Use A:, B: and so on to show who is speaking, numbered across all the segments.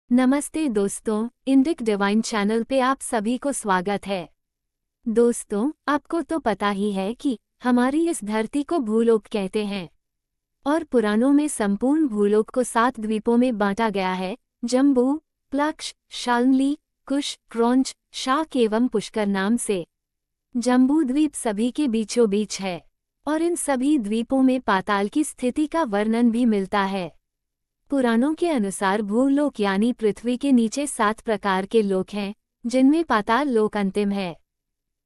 A: नमस्ते दोस्तों, Indic divine channel पे आप सभी को स्वागत है। दोस्तों, आपको तो पता ही है कि हमारी इस धरती को भूलोक कहते हैं और पुराणों में संपूर्ण भूलोक को 7 द्वीपों में बांटा गया है: जम्बू, प्लक्ष, शाल्मली, कुश, क्रौंच, शाक एवं पुष्कर नाम से। जम्बू द्वीप सभी के बीचों बीच है और इन सभी द्वीपों में पाताल की स्थिति का वर्णन भी मिलता है। पुराणों के अनुसार भूलोक यानी पृथ्वी के नीचे 7 प्रकार के लोक हैं, जिनमें पाताल लोक अंतिम है।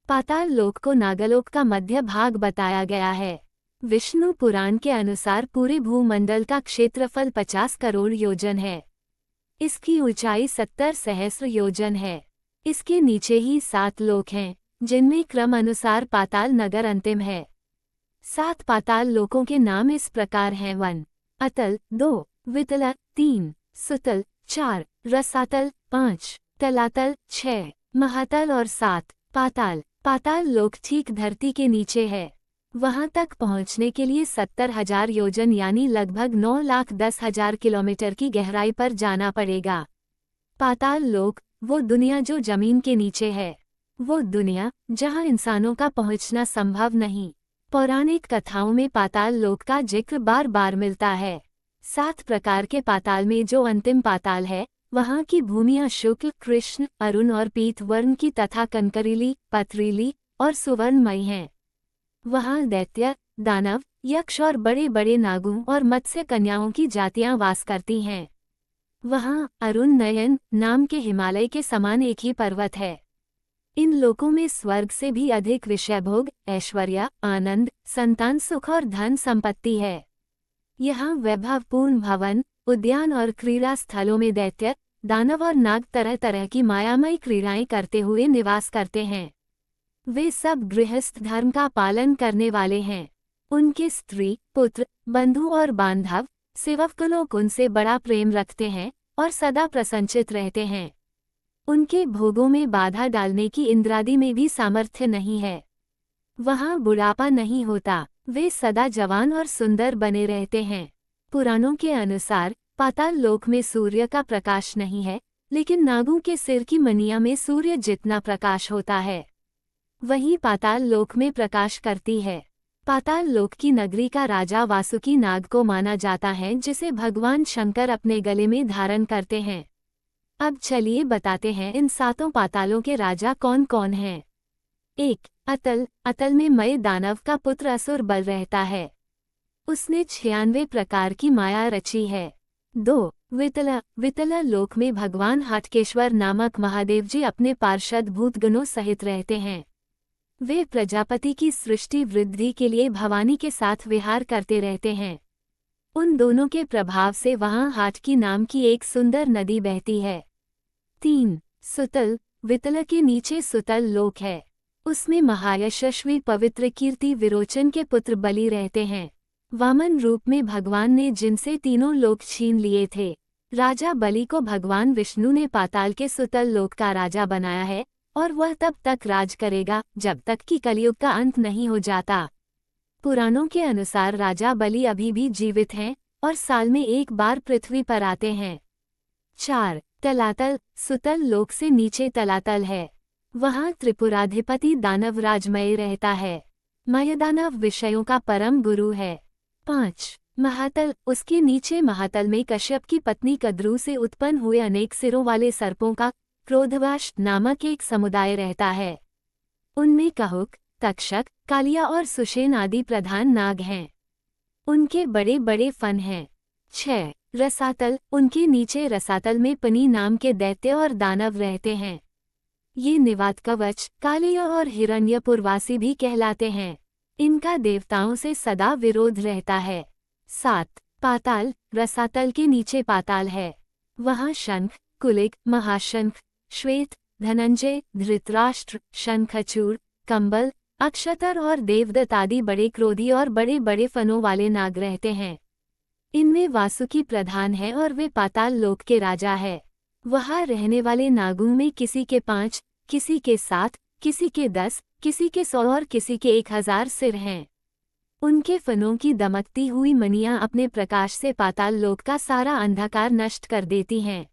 A: पाताल लोक को नागलोक का मध्य भाग बताया गया है। विष्णु पुराण के अनुसार पूरे भूमंडल का क्षेत्रफल 50 करोड़ योजन है। इसकी ऊंचाई 70 सहस्र योजन है। इसके नीचे ही 7 लोक हैं, जिनमें क्रम अनुसार पाताल नगर अंतिम है। 7 पाताल लोकों के नाम इस प्रकार हैं: 1 अतल, 2 वितल, 3 सुतल, 4 रसातल, 5 तलातल, 6 महातल और 7 पाताल। पाताल लोक ठीक धरती के नीचे है। वहां तक पहुंचने के लिए 70,000 योजन यानी लगभग 9,10,000 किलोमीटर की गहराई पर जाना पड़ेगा। पाताल लोक वो दुनिया जो जमीन के नीचे है, वो दुनिया जहां इंसानों का पहुंचना संभव नहीं। पौराणिक कथाओं में पाताल लोक का जिक्र बार बार मिलता है। 7 प्रकार के पाताल में जो अंतिम पाताल है, वहाँ की भूमियाँ शुक्ल, कृष्ण, अरुण और पीत वर्ण की तथा कंकरीली, पथरीली और सुवर्णमयी हैं। वहाँ दैत्य, दानव, यक्ष और बड़े बड़े नागों और मत्स्य कन्याओं की जातियाँ वास करती हैं। वहाँ अरुण नयन नाम के हिमालय के समान एक ही पर्वत है। इन लोकों में स्वर्ग से भी अधिक विषय भोग, ऐश्वर्य, आनंद, संतान सुख और धन संपत्ति है। यहाँ वैभवपूर्ण भवन, उद्यान और क्रीड़ा स्थलों में दैत्य, दानव और नाग तरह तरह की मायामयी क्रीड़ाएं करते हुए निवास करते हैं। वे सब गृहस्थ धर्म का पालन करने वाले हैं। उनके स्त्री, पुत्र, बंधु और बांधव, सेवक लोग उनसे बड़ा प्रेम रखते हैं और सदा प्रसन्नचित रहते हैं। उनके भोगों में बाधा डालने की इंद्रादि में भी सामर्थ्य नहीं है। वहाँ बुढ़ापा नहीं होता। वे सदा जवान और सुंदर बने रहते हैं। पुराणों के अनुसार पाताल लोक में सूर्य का प्रकाश नहीं है, लेकिन नागों के सिर की मणिया में सूर्य जितना प्रकाश होता है, वही पाताल लोक में प्रकाश करती है। पाताल लोक की नगरी का राजा वासुकी नाग को माना जाता है, जिसे भगवान शंकर अपने गले में धारण करते हैं। अब चलिए बताते हैं इन 7 पातालों के राजा कौन कौन हैं। 1 अतल। अतल में मय दानव का पुत्र असुर बल रहता है। उसने 96 प्रकार की माया रची है। 2 वितला। वितला लोक में भगवान हाटकेश्वर नामक महादेव जी अपने पार्षद भूतगणों सहित रहते हैं। वे प्रजापति की सृष्टि वृद्धि के लिए भवानी के साथ विहार करते रहते हैं। उन दोनों के प्रभाव से वहां हाटकी नाम की एक सुंदर नदी बहती है। 3 सुतल। वितल के नीचे सुतल लोक है। उसमें महायशस्वी पवित्र कीर्ति विरोचन के पुत्र बलि रहते हैं। वामन रूप में भगवान ने जिनसे तीनों लोक छीन लिए थे। राजा बलि को भगवान विष्णु ने पाताल के सुतल लोक का राजा बनाया है और वह तब तक राज करेगा जब तक कि कलयुग का अंत नहीं हो जाता। पुराणों के अनुसार राजा बलि अभी भी जीवित हैं और साल में एक बार पृथ्वी पर आते हैं। 4 तलातल। सुतल लोक से नीचे तलातल है। वहाँ त्रिपुराधिपति दानव राजमय रहता है। मयदानव विषयों का परम गुरु है। 5 महातल। उसके नीचे महातल में कश्यप की पत्नी कद्रू से उत्पन्न हुए अनेक सिरों वाले सर्पों का क्रोधवाश नामक एक समुदाय रहता है। उनमें कहुक, तक्षक, कालिया और सुषेण आदि प्रधान नाग हैं। उनके बड़े बड़े फन हैं। 6 रसातल। उनके नीचे रसातल में पनी नाम के दैत्य और दानव रहते हैं। ये निवात कवच, कालिय और हिरण्यपुरवासी भी कहलाते हैं। इनका देवताओं से सदा विरोध रहता है। 7 पाताल। रसातल के नीचे पाताल है। वहाँ शंख, कुलिक, महाशंख, श्वेत, धनंजय, धृतराष्ट्र, शंखचूड़, कंबल, अक्षतर और देवदत्त आदि बड़े क्रोधी और बड़े बड़े फनों वाले नाग रहते हैं। इनमें वासुकी प्रधान है और वे पाताल लोक के राजा है। वहाँ रहने वाले नागों में किसी के 5, किसी के 7, किसी के 10, किसी के 100 और किसी के 1000 सिर हैं। उनके फनों की दमकती हुई मणियां अपने प्रकाश से पाताल लोक का सारा अंधकार नष्ट कर देती हैं।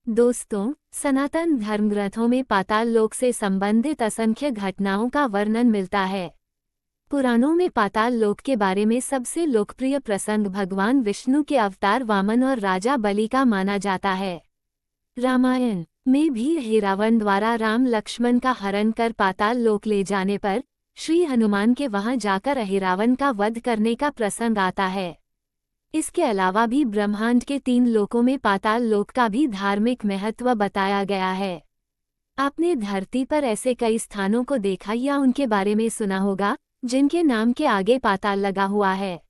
A: दोस्तों, सनातन धर्म ग्रंथों में पाताल लोक से संबंधित असंख्य घटनाओं का वर्णन मिलता है। पुराणों में पाताल लोक के बारे में सबसे लोकप्रिय प्रसंग भगवान विष्णु के अवतार वामन और राजा बलि का माना जाता है। रामायण में भी रावण द्वारा राम लक्ष्मण का हरण कर पाताल लोक ले जाने पर श्री हनुमान के वहां जाकर रावण का वध करने का प्रसंग आता है। इसके अलावा भी ब्रह्मांड के 3 लोकों में पाताल लोक का भी धार्मिक महत्व बताया गया है। आपने धरती पर ऐसे कई स्थानों को देखा या उनके बारे में सुना होगा जिनके नाम के आगे पाताल लगा हुआ है,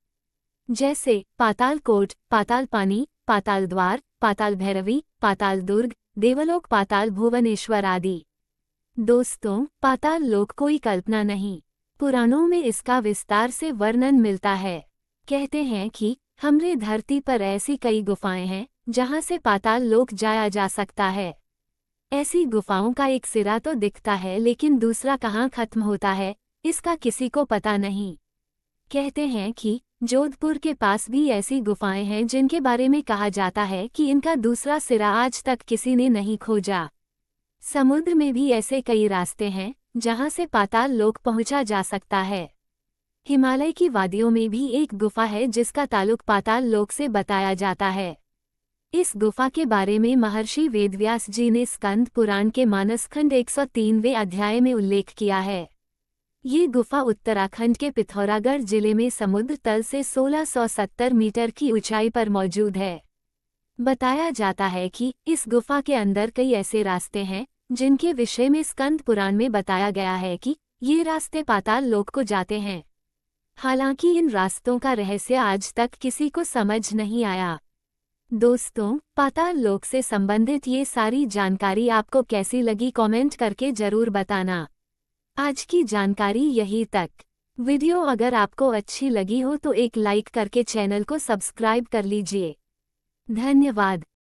A: जैसे पाताल कोट, पाताल पानी, पाताल द्वार, पाताल भैरवी, पाताल दुर्ग, देवलोक, पाताल भुवनेश्वर आदि। दोस्तों, पाताल लोक कोई कल्पना नहीं, पुराणों में इसका विस्तार से वर्णन मिलता है। कहते हैं कि हमरे धरती पर ऐसी कई गुफाएं हैं जहां से पाताल लोक जाया जा सकता है। ऐसी गुफाओं का एक सिरा तो दिखता है, लेकिन दूसरा कहाँ खत्म होता है इसका किसी को पता नहीं। कहते हैं कि जोधपुर के पास भी ऐसी गुफाएं हैं जिनके बारे में कहा जाता है कि इनका दूसरा सिरा आज तक किसी ने नहीं खोजा। समुद्र में भी ऐसे कई रास्ते हैं जहां से पाताल लोक पहुंचा जा सकता है। हिमालय की वादियों में भी एक गुफा है जिसका ताल्लुक पाताल लोक से बताया जाता है। इस गुफा के बारे में महर्षि वेदव्यास जी ने स्कंद पुराण के मानसखंड 103वें अध्याय में उल्लेख किया है। ये गुफा उत्तराखंड के पिथौरागढ़ जिले में समुद्र तल से 1670 मीटर की ऊंचाई पर मौजूद है। बताया जाता है कि इस गुफा के अंदर कई ऐसे रास्ते हैं जिनके विषय में स्कंद पुराण में बताया गया है कि ये रास्ते पाताल लोक को जाते हैं। हालांकि इन रास्तों का रहस्य आज तक किसी को समझ नहीं आया। दोस्तों, पाताल लोक से संबंधित ये सारी जानकारी आपको कैसी लगी कमेंट करके जरूर बताना। आज की जानकारी यही तक। वीडियो अगर आपको अच्छी लगी हो तो एक लाइक करके चैनल को सब्सक्राइब कर लीजिए। धन्यवाद।